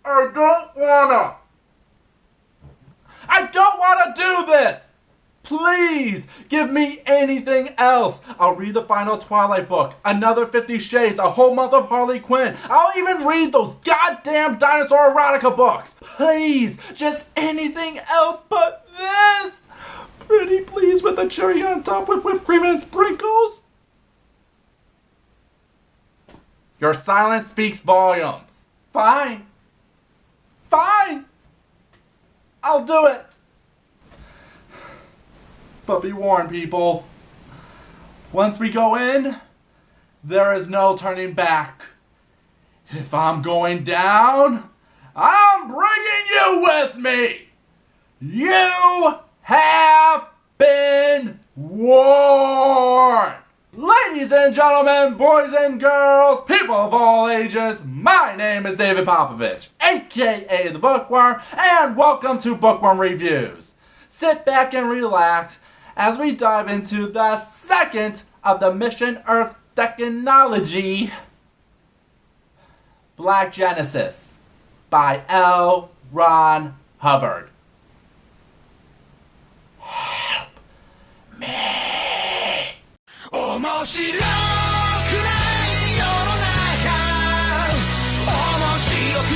I don't wanna do this! Please, give me anything else. I'll read the final Twilight book, another 50 Shades, a whole month of Harley Quinn. I'll even read those goddamn dinosaur erotica books. Please, just anything else but this. Pretty please with a cherry on top with whipped cream and sprinkles. Your silence speaks volumes. Fine. I'll do it. But be warned, people. Once we go in, there is no turning back. If I'm going down, I'm bringing you with me. You have been warned. Ladies and gentlemen, boys and girls, people of all ages, my name is David Popovich, aka the Bookworm, and welcome to Bookworm Reviews. Sit back and relax as we dive into the second of the Mission Earth technology, Black Genesis, by L. Ron Hubbard. Help me. 面白くない世の中面白くす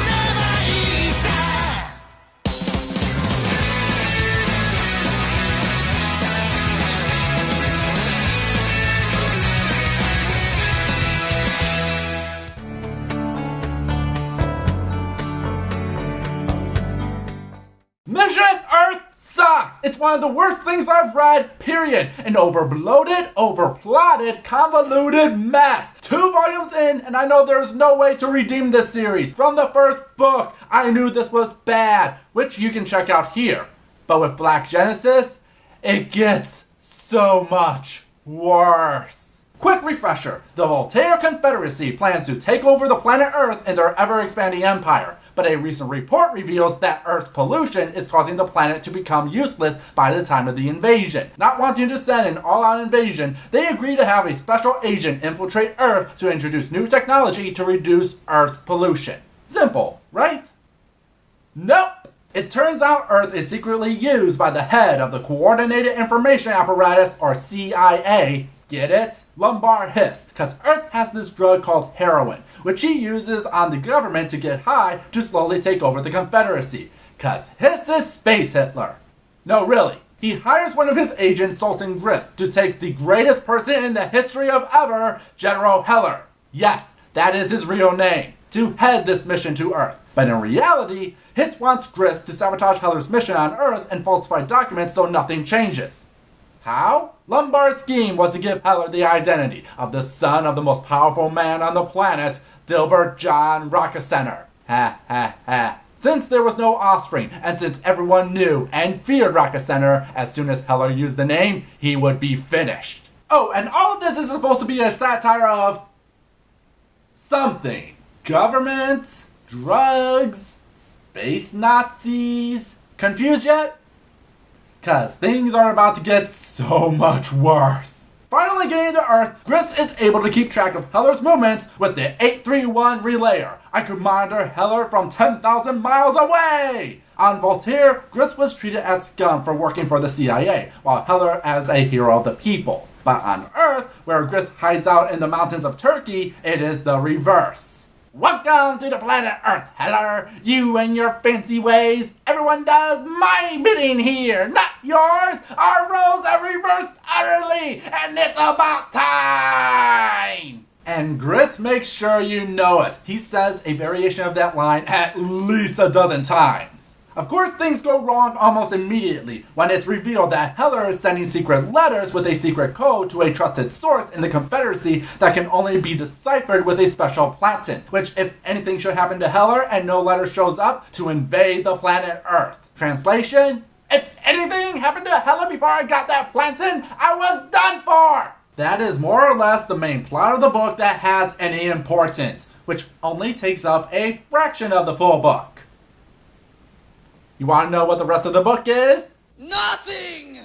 ればいいさ Mission Earth sucks! It's one of the worst things I've read, period. An overbloated, overplotted, convoluted mess. 2 volumes in, and I know there's no way to redeem this series. From the first book, I knew this was bad, which you can check out here. But with Black Genesis, it gets so much worse. Quick refresher, the Voltaire Confederacy plans to take over the planet Earth in their ever-expanding empire. But a recent report reveals that Earth's pollution is causing the planet to become useless by the time of the invasion. Not wanting to send an all-out invasion, they agree to have a special agent infiltrate Earth to introduce new technology to reduce Earth's pollution. Simple, right? Nope! It turns out Earth is secretly used by the head of the Coordinated Information Apparatus, or CIA. Get it? Lumbar Hiss, because Earth has this drug called heroin, which he uses on the government to get high to slowly take over the Confederacy. Because Hiss is Space Hitler. No, really. He hires one of his agents, Sultan Grist, to take the greatest person in the history of ever, General Heller. Yes, that is his real name, to head this mission to Earth. But in reality, Hiss wants Grist to sabotage Heller's mission on Earth and falsify documents so nothing changes. How? Lumbar's scheme was to give Heller the identity of the son of the most powerful man on the planet, Dilbert John Rockefeller. Ha ha ha. Since there was no offspring, and since everyone knew and feared Rockefeller, as soon as Heller used the name, he would be finished. Oh, and all of this is supposed to be a satire of something. Government, drugs, space Nazis. Confused yet? Cause things are about to get so much worse. Finally getting to Earth, Grist is able to keep track of Heller's movements with the 831 relayer. I could monitor Heller from 10,000 miles away! On Voltaire, Grist was treated as scum for working for the CIA, while Heller as a hero of the people. But on Earth, where Grist hides out in the mountains of Turkey, it is the reverse. Welcome to the planet Earth, Heller. You and your fancy ways. Everyone does my bidding here, not yours. Our roles are reversed utterly, and it's about time. And Grist makes sure you know it. He says a variation of that line at least a dozen times. Of course, things go wrong almost immediately when it's revealed that Heller is sending secret letters with a secret code to a trusted source in the Confederacy that can only be deciphered with a special platen, which, if anything should happen to Heller and no letter shows up, to invade the planet Earth. Translation? If anything happened to Heller before I got that platen, I was done for! That is more or less the main plot of the book that has any importance, which only takes up a fraction of the full book. You want to know what the rest of the book is? Nothing!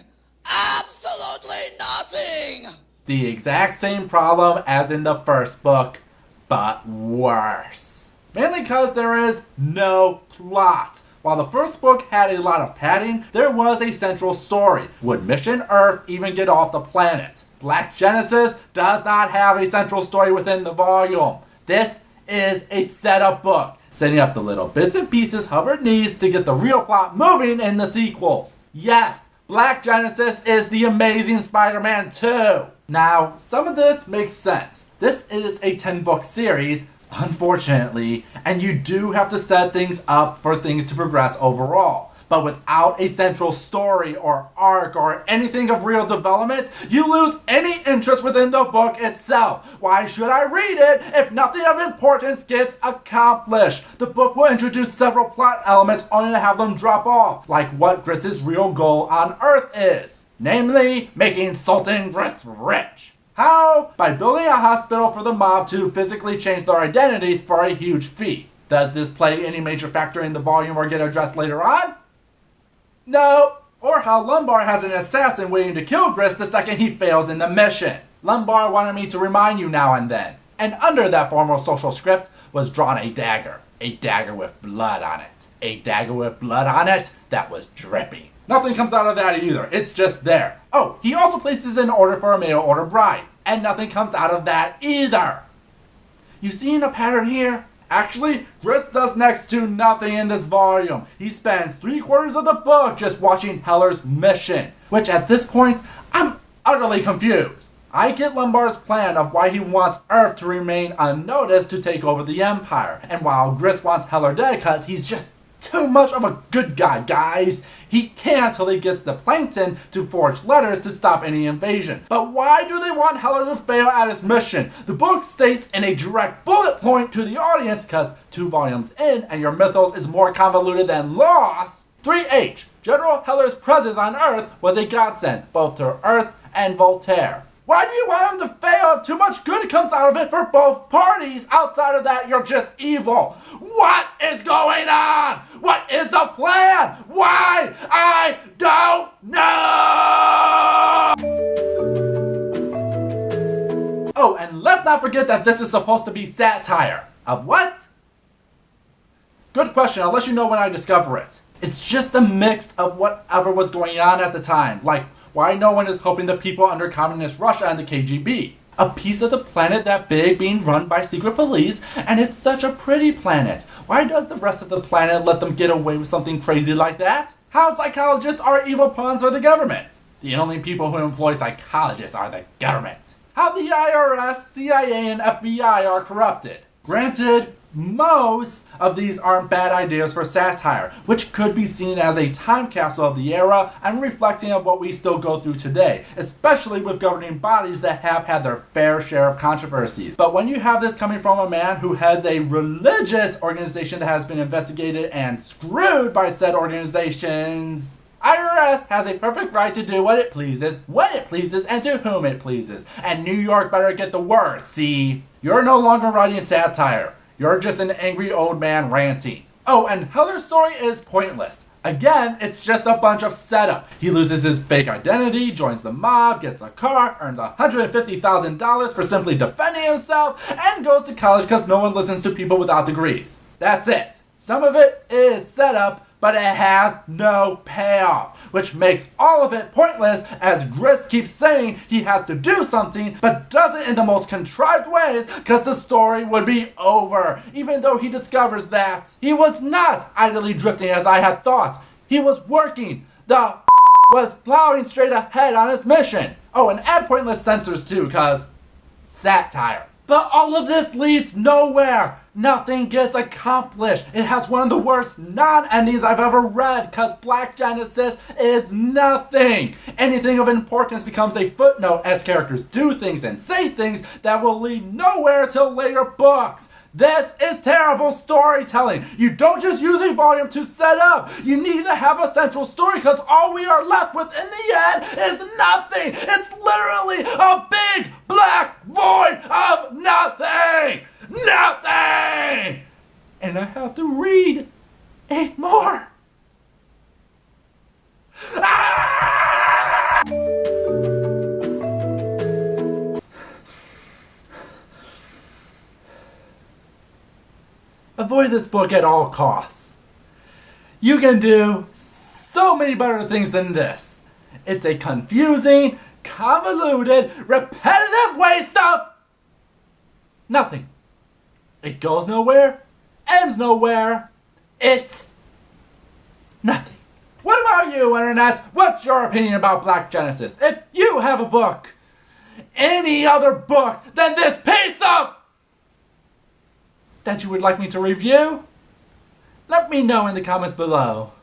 Absolutely nothing! The exact same problem as in the first book, but worse. mainly because there is no plot. While the first book had a lot of padding, there was a central story. Would Mission Earth even get off the planet? Black Genesis does not have a central story within the volume. This is a setup book, setting up the little bits and pieces Hubbard needs to get the real plot moving in the sequels. Yes, Black Genesis is the Amazing Spider-Man 2. Now, some of this makes sense. This is a 10-book series, unfortunately, and you do have to set things up for things to progress overall. But without a central story or arc or anything of real development, you lose any interest within the book itself. Why should I read it if nothing of importance gets accomplished? The book will introduce several plot elements only to have them drop off, like what Griss's real goal on Earth is. Namely, making Sultan Griss rich. How? By building a hospital for the mob to physically change their identity for a huge fee. Does this play any major factor in the volume or get addressed later on? No. Or how Lumbar has an assassin waiting to kill Griss the second he fails in the mission. Lumbar wanted me to remind you now and then. And under that formal social script was drawn a dagger. A dagger with blood on it. A dagger with blood on it that was dripping. Nothing comes out of that either. It's just there. Oh, he also places an order for a mail-order bride. And nothing comes out of that either. You seeing a pattern here? Actually, Griss does next to nothing in this volume. He spends 3/4 of the book just watching Heller's mission, which at this point, I'm utterly confused. I get Lumbar's plan of why he wants Earth to remain unnoticed to take over the Empire, and while Griss wants Heller dead because he's just too much of a good guy, guys. He can't till he gets the Plankton to forge letters to stop any invasion. But why do they want Heller to fail at his mission? The book states in a direct bullet point to the audience, because 2 volumes in and your mythos is more convoluted than Lost. 3H. General Heller's presence on Earth was a godsend, both to Earth and Voltaire. Why do you want him to fail if too much good comes out of it for both parties? Outside of that, you're just evil. What is going on? What is the plan? Why? I don't know! Oh, and let's not forget that this is supposed to be satire. Of what? Good question, I'll let you know when I discover it. It's just a mix of whatever was going on at the time, like why no one is helping the people under communist Russia and the KGB. A piece of the planet that big being run by secret police, and it's such a pretty planet. Why does the rest of the planet let them get away with something crazy like that? How psychologists are evil pawns for the government. The only people who employ psychologists are the government. How the IRS, CIA, and FBI are corrupted. Granted, most of these aren't bad ideas for satire, which could be seen as a time capsule of the era and reflecting of what we still go through today, especially with governing bodies that have had their fair share of controversies. But when you have this coming from a man who heads a religious organization that has been investigated and screwed by said organizations, IRS has a perfect right to do what it pleases, when it pleases, and to whom it pleases. And New York better get the word, see? You're no longer writing satire. You're just an angry old man ranting. Oh, and Heller's story is pointless. Again, it's just a bunch of setup. He loses his fake identity, joins the mob, gets a car, earns $150,000 for simply defending himself, and goes to college because no one listens to people without degrees. That's it. Some of it is setup, but it has no payoff, which makes all of it pointless as Griss keeps saying he has to do something, but does it in the most contrived ways because the story would be over, even though he discovers that he was not idly drifting as I had thought. He was working. The was plowing straight ahead on his mission. Oh, and add pointless censors too, cause satire. But all of this leads nowhere. Nothing gets accomplished. It has one of the worst non-endings I've ever read, cause Black Genesis is nothing. Anything of importance becomes a footnote as characters do things and say things that will lead nowhere till later books. This is terrible storytelling. You don't just use a volume to set up. You need to have a central story because all we are left with in the end is nothing. It's literally a big black void of nothing. Nothing! And I have to read 8 more. Ah! avoid this book at all costs. You can do so many better things than this. It's a confusing, convoluted, repetitive waste of nothing. It goes nowhere, ends nowhere. It's nothing. What about you, Internet? What's your opinion about Black Genesis? If you have a book, any other book than this piece of that you would like me to review, let me know in the comments below.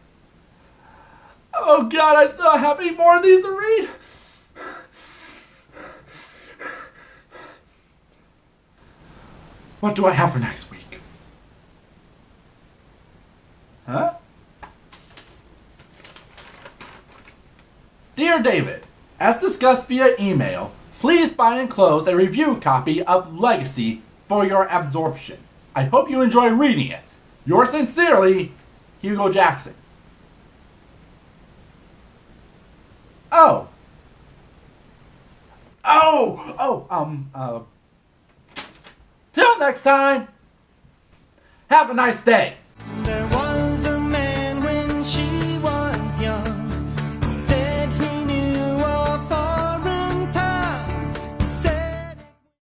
Oh God, I still have any more of these to read. What do I have for next week? Huh? Dear David, as discussed via email, please find enclosed a review copy of Legacy for your absorption. I hope you enjoy reading it. Yours sincerely, Hugo Jackson. Till next time, have a nice day.